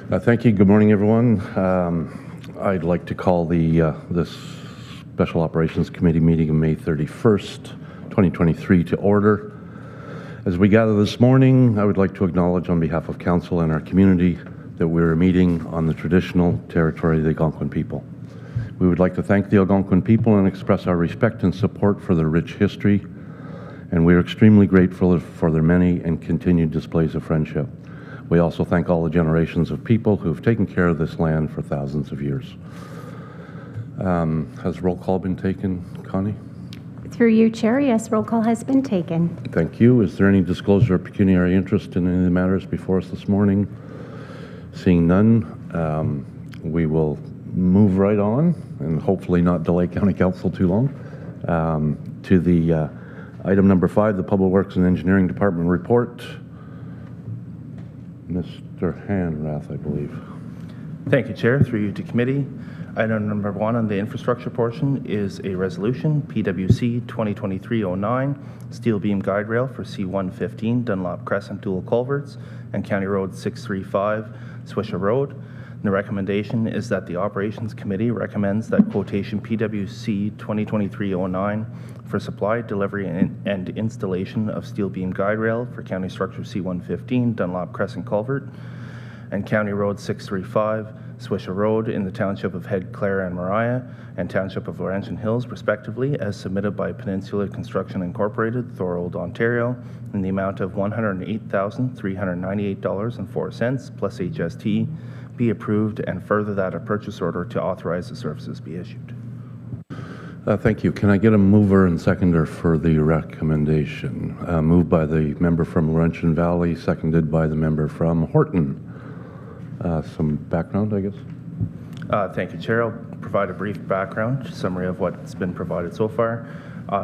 Thank you. Good morning, everyone. I'd like to call this Special Operations Committee meeting of May 31st, 2023 to order. As we gather this morning, I would like to acknowledge on behalf of Council and our community that we're meeting on the traditional territory of the Algonquin people. We would like to thank the Algonquin people and express our respect and support for their rich history, and we are extremely grateful for their many and continued displays of friendship. We also thank all the generations of people who have taken care of this land for thousands of years. Has roll call been taken, Connie? Through you, Chair, yes, roll call has been taken. Thank you. Is there any disclosure of pecuniary interest in any of the matters before us this morning? Seeing none, we will move right on and hopefully not delay County Council too long to the item number 5, the Public Works and Engineering Department report. Mr. Hanrath, I believe. Thank you, Chair. Through you to committee. Item number 1 on the infrastructure portion is a resolution, PWC 2023-09, steel beam guide rail for C115 Dunlop Crescent dual culverts and County Road 635 Swisher Road. And the recommendation is that the Operations Committee recommends that quotation PWC 2023-09 for supply, delivery, and installation of steel beam guide rail for County Structure C115 Dunlop Crescent Culvert and County Road 635 Swisher Road in the Township of Head Clare and Mariah and Township of Laurentian Hills, respectively, as submitted by Peninsula Construction Incorporated, Thorold, Ontario, in the amount of $108,398.04 plus HST, be approved, and further that a purchase order to authorize the services be issued. Thank you. Can I get a mover and seconder for the recommendation? Moved by the member from Laurentian Valley, seconded by the member from Horton. Some background, I guess? Thank you, Chair. I'll provide a brief background summary of what's been provided so far.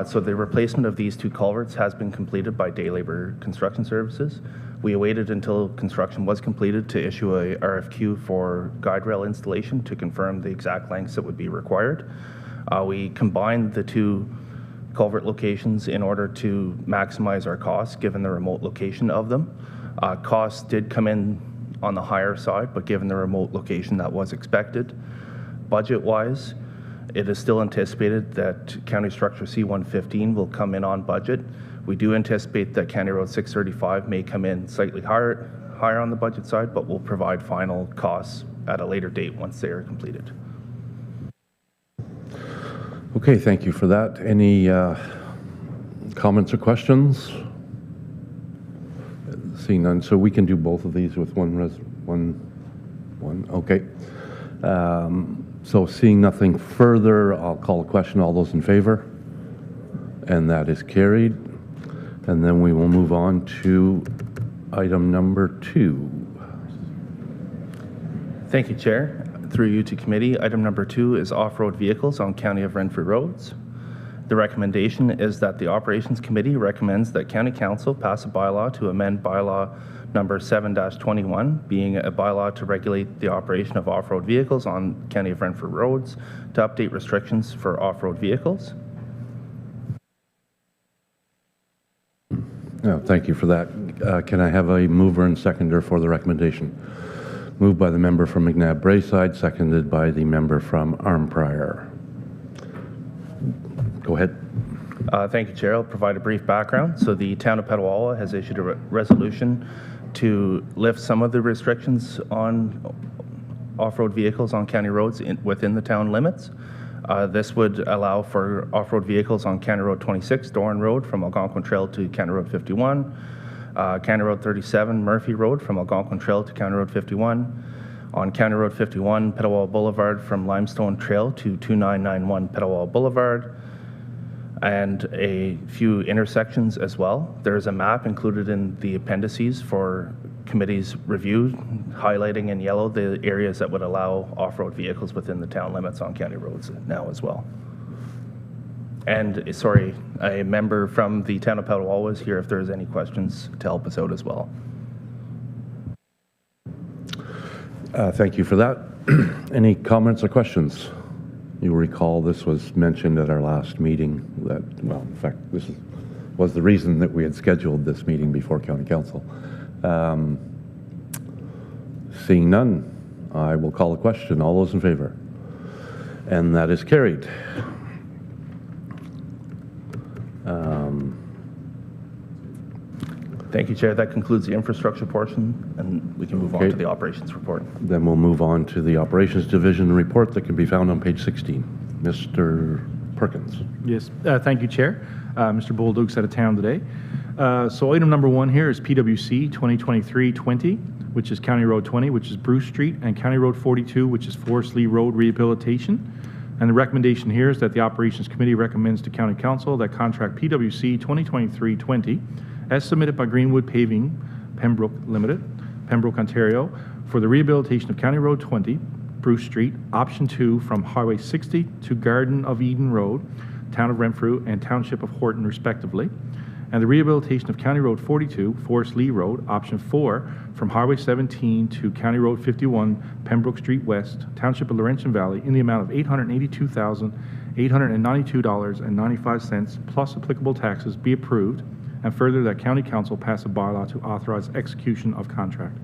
So the replacement of these 2 culverts has been completed by Day Labor Construction Services. We awaited until construction was completed to issue a RFQ for guide rail installation to confirm the exact lengths that would be required. We combined the 2 culvert locations in order to maximize our costs given the remote location of them. Costs did come in on the higher side, but given the remote location, that was expected. Budget-wise, it is still anticipated that County Structure C115 will come in on budget. We do anticipate that County Road 635 may come in slightly higher on the budget side, but we'll provide final costs at a later date once they are completed. Okay, thank you for that. Any comments or questions? Seeing none, so we can do both of these with one. Okay. So seeing nothing further, I'll call a question. All those in favor? And that is carried. And then we will move on to item number 2. Thank you, Chair. Through you to committee, item number 2 is off-road vehicles on County of Renfrew roads. The recommendation is that the Operations Committee recommends that County Council pass a bylaw to amend bylaw number 7-21, being a bylaw to regulate the operation of off-road vehicles on County of Renfrew roads, to update restrictions for off-road vehicles. Oh, thank you for that. Can I have a mover and seconder for the recommendation? Moved by the member from McNabb Braeside, seconded by the member from Arnprior. Go ahead. Thank you, Chair. I'll provide a brief background. So the town of Petawawa has issued a resolution to lift some of the restrictions on off-road vehicles on county roads within the town limits. This would allow for off-road vehicles on County Road 26, Doran Road from Algonquin Trail to County Road 51, County Road 37, Murphy Road from Algonquin Trail to County Road 51, on County Road 51, Petawawa Boulevard from Limestone Trail to 2991 Petawawa Boulevard, and a few intersections as well. There's a map included in the appendices for committee's review, highlighting in yellow the areas that would allow off-road vehicles within the town limits on county roads now as well. And sorry, a member from the town of Petawawa is here if there's any questions to help us out as well. Thank you for that. Any comments or questions? You'll recall this was mentioned at our last meeting that, well, in fact, this was the reason that we had scheduled this meeting before County Council. Seeing none, I will call the question. All those in favor? And that is carried. Thank you, Chair. That concludes the infrastructure portion, and we can move on Okay. to the operations report. Then we'll move on to the Operations Division report that can be found on page 16. Mr. Perkins. Yes, thank you, Chair. Mr. Bolduc's out of town today. So item number 1 here is PWC 2023-20, which is County Road 20, which is Bruce Street, and County Road 42, which is Forest Lee Road rehabilitation. And the recommendation here is that the Operations Committee recommends to County Council that contract PWC 2023-20 as submitted by Greenwood Paving Pembroke Limited, Pembroke, Ontario, for the rehabilitation of County Road 20, Bruce Street, Option 2 from Highway 60 to Garden of Eden Road, Town of Renfrew, and Township of Horton, respectively, and the rehabilitation of County Road 42, Forest Lee Road, Option 4 from Highway 17 to County Road 51, Pembroke Street West, Township of Laurentian Valley, in the amount of $882,892.95 plus applicable taxes be approved, and further that County Council pass a bylaw to authorize execution of contract.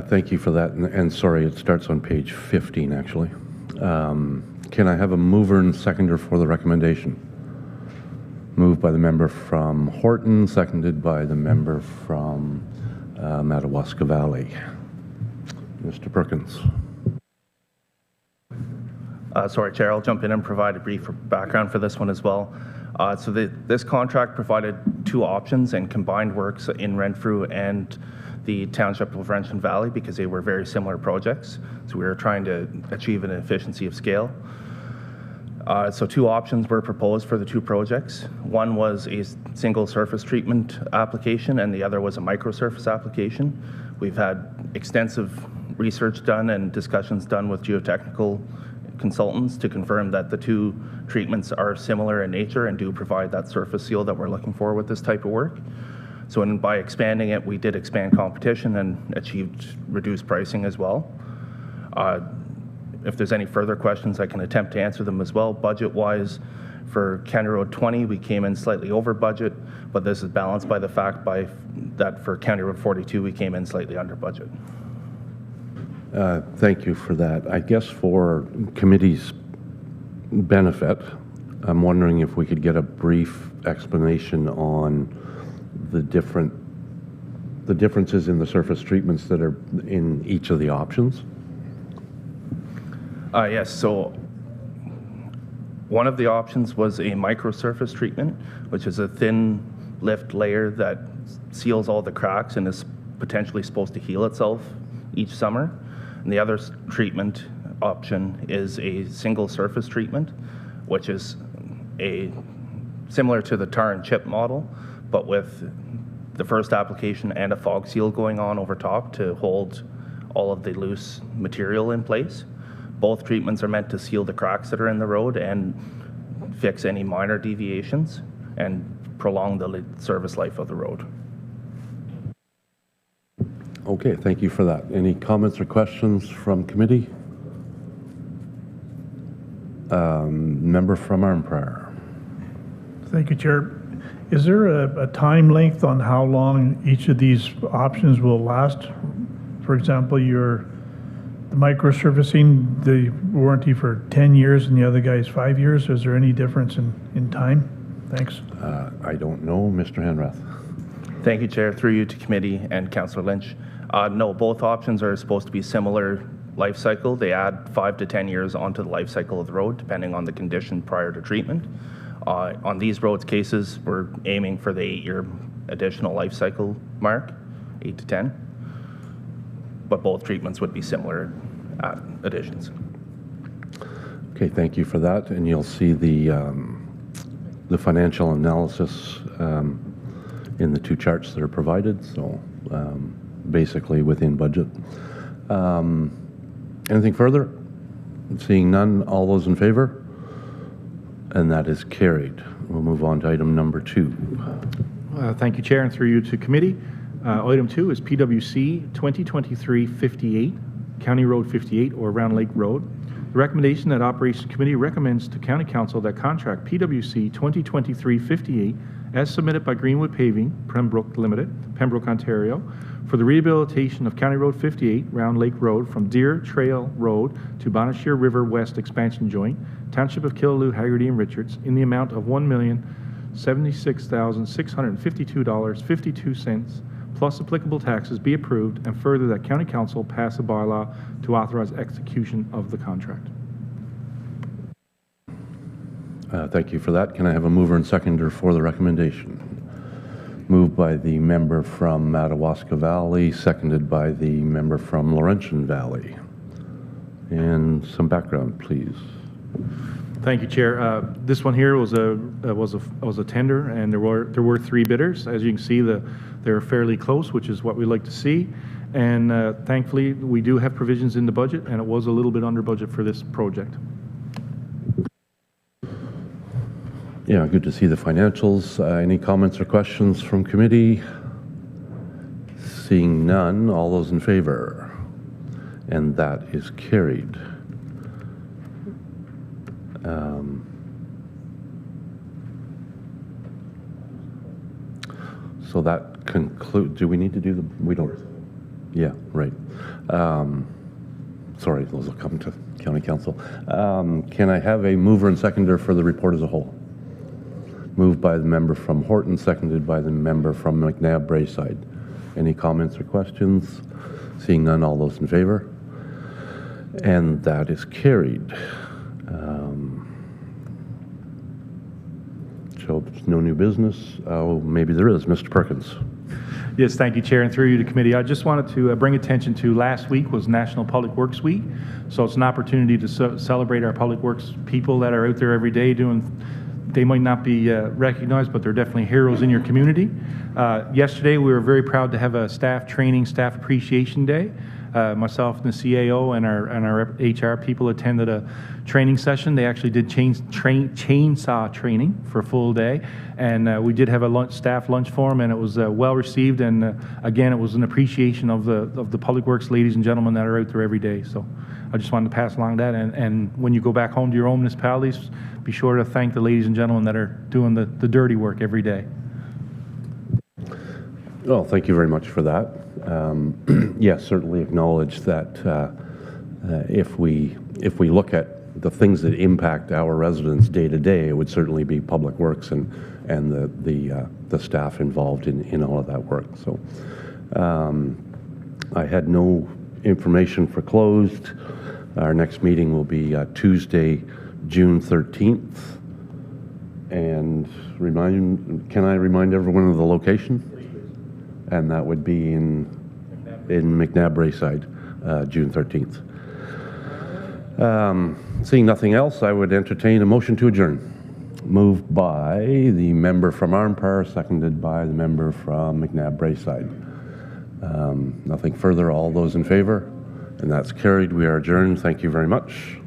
Thank you for that. And sorry, it starts on page 15, actually. Can I have a mover and seconder for the recommendation? Moved by the member from Horton, seconded by the member from Madawaska Valley. Mr. Perkins. Sorry, Chair, I'll jump in and provide a brief background for this one as well. This contract provided 2 options and combined works in Renfrew and the Township of Laurentian Valley because they were very similar projects. So we were trying to achieve an efficiency of scale. So 2 options were proposed for the 2 projects. One was a single surface treatment application and the other was a microsurface application. We've had extensive research done and discussions done with geotechnical consultants to confirm that the 2 treatments are similar in nature and do provide that surface seal that we're looking for with this type of work. So by expanding it, we did expand competition and achieved reduced pricing as well. If there's any further questions, I can attempt to answer them as well. Budget-wise, for County Road 20, we came in slightly over budget, but this is balanced by the fact that for County Road 42, we came in slightly under budget. Thank you for that. I guess for committee's benefit, I'm wondering if we could get a brief explanation on the differences in the surface treatments that are in each of the options. Yes, so one of the options was a microsurface treatment, which is a thin lift layer that seals all the cracks and is potentially supposed to heal itself each summer. And the other treatment option is a single surface treatment, which is similar to the tar and chip model, but with the first application and a fog seal going on over top to hold all of the loose material in place. Both treatments are meant to seal the cracks that are in the road and fix any minor deviations and prolong the service life of the road. Okay, thank you for that. Any comments or questions from committee? Member from Arnprior. Thank you, Chair. Is there a time length on how long each of these options will last? For example, the microsurfacing, the warranty for 10 years and the other guy's 5 years. Is there any difference in time? Thanks. I don't know. Mr. Henrath. Thank you, Chair. Through you to committee and Councillor Lynch. No, both options are supposed to be similar life cycle. They add 5 to 10 years onto the life cycle of the road, depending on the condition prior to treatment. On these roads cases, we're aiming for the 8-year additional life cycle mark, 8 to 10. But both treatments would be similar additions. Okay, thank you for that. And you'll see the financial analysis in the 2 charts that are provided. So basically within budget. Anything further? Seeing none, all those in favor? And that is carried. We'll move on to item number 2. Thank you, Chair, and through you to committee. Item 2 is PWC 2023-58, County Road 58 or Round Lake Road. The recommendation that Operations Committee recommends to County Council that contract PWC 2023-58 as submitted by Greenwood Paving, Pembroke Limited, Pembroke, Ontario, for the rehabilitation of County Road 58, Round Lake Road, from Deer Trail Road to Bonnechere River West Expansion Joint, Township of Killaloe, Haggerty, and Richards, in the amount of $1,076,652.52, plus applicable taxes, be approved, and further that County Council pass a bylaw to authorize execution of the contract. Thank you for that. Can I have a mover and seconder for the recommendation? Moved by the member from Madawaska Valley, seconded by the member from Laurentian Valley. And some background, please. Thank you, Chair. This one here was a tender, and there were 3 bidders. As you can see, they're fairly close, which is what we like to see. And thankfully, we do have provisions in the budget, and it was a little bit under budget for this project. Yeah, good to see the financials. Any comments or questions from committee? Seeing none, all those in favor? And that is carried. So that concludes, do we need to do the, we don't, yeah, right. Sorry, those will come to County Council. Can I have a mover and seconder for the report as a whole? Moved by the member from Horton, seconded by the member from McNabb Braeside. Any comments or questions? Seeing none, all those in favor? And that is carried. So there's no new business. Oh, maybe there is. Mr. Perkins. Yes, thank you, Chair, and through you to committee. I just wanted to bring attention to last week was National Public Works Week. So it's an opportunity to celebrate our public works people that are out there every day doing. They might not be recognized, but they're definitely heroes in your community. Yesterday, we were very proud to have a staff training, staff appreciation day. Myself and the CAO and our HR people attended a training session. They actually did chainsaw training for a full day, and we did have a staff lunch for them, and it was well received. And again, it was an appreciation of the public works ladies and gentlemen that are out there every day. So I just wanted to pass along that. And when you go back home to your own municipalities, be sure to thank the ladies and gentlemen that are doing the dirty work every day. Well, thank you very much for that. Yes, certainly acknowledge that if we look at the things that impact our residents day to day, it would certainly be public works and the staff involved in all of that work. So I had no information for closed. Our next meeting will be Tuesday, June 13th. And can I remind everyone of the location? And that would be in McNabb Braeside, June 13th. Seeing nothing else, I would entertain a motion to adjourn. Moved by the member from Armpar, seconded by the member from McNabb Braeside. Nothing further, all those in favor? And that's carried. We are adjourned. Thank you very much.